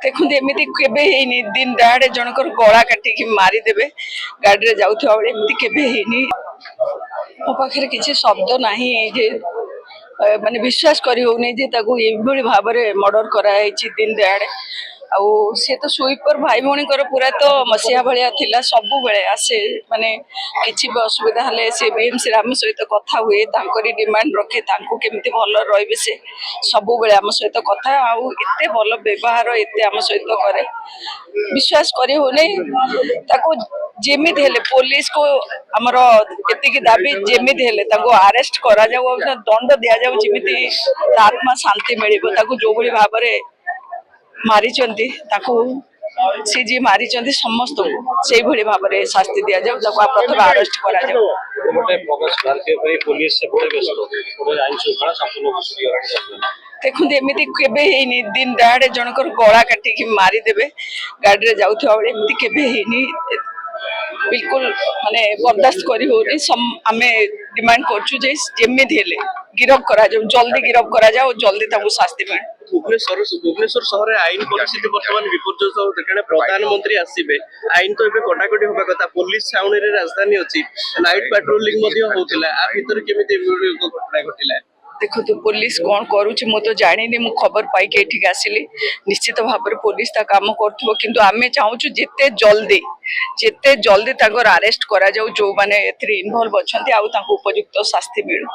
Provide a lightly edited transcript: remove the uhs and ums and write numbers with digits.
देखो एमती केबे हेनी दिन दहाड़े जनकर गला काटिकी मारिदेवे गाड़ी जाऊथवा बेले एमती केबे हेनी मो पाखे किसी शब्द नाही जे माने विश्वास करी होनी जे ताको एभली भाबरे मर्डर कराई दिन दहाड़े आउ सी तो स्वीपर भाई भौणी पूरा तो मसीहा भाया थिला सब बेले आसे माने किसी भी असुविधा हेले से बीएमसी आम सहित कथा हुए तांकरी डिमांड रखे तांको केमती भल रहिबे से सब बेले आम सहित कथा आउ एते भल व्यवहार एते आम सहित करे विश्वास करी होने ताको जेमिति हेले पुलिस को हमर एतिकी दाबी जेमिति हेले ताको अरेस्ट करा जाऊ दंड दिया जाऊ जेमिति आत्मा शांति मिलिबो ताको जो भली भाबरे मारी सी जी मारी समस्त से भली भाव में शास्ति दि जाऊ प्रथम अरेस्ट करा जाऊ देखते एमती केबे हेनी दिन दहाड़े जनकर गला काटिकी मारिदेवे गाड़ी जाऊथवा बेले एमती केबे हेनी बिल्कुल माने बर्दाश्त करी होनी आमे डिमांड करछु जे जेमिति हेले गिरफ करा जाऊ जल्दी गिरफ करा जाऊ जल्दी ताको शास्ति मिले भुवनेश्वर सहर आईन परिस्थिति बर्तमान विपर्यस्त तेणु प्रधानमंत्री आसबे आईन तो ये कटाकटी होगा कथा पुलिस छाउनी राजधानी अच्छी नाइट पेट्रोलिंग होता आ भर केमी घटना घटला देखो तो पुलिस कौन करुच्ची मु तो जानी मु खबर पाई एठिक आसिली निश्चित भाव में पुलिस ता काम कर किंतु आमे चाहूँ जिते जल्दी ताकर अरेस्ट करा जाऊ जो माने एथिरे इन्वॉल्व अछंती आउ तांको उपयुक्त शास्ति मिलू।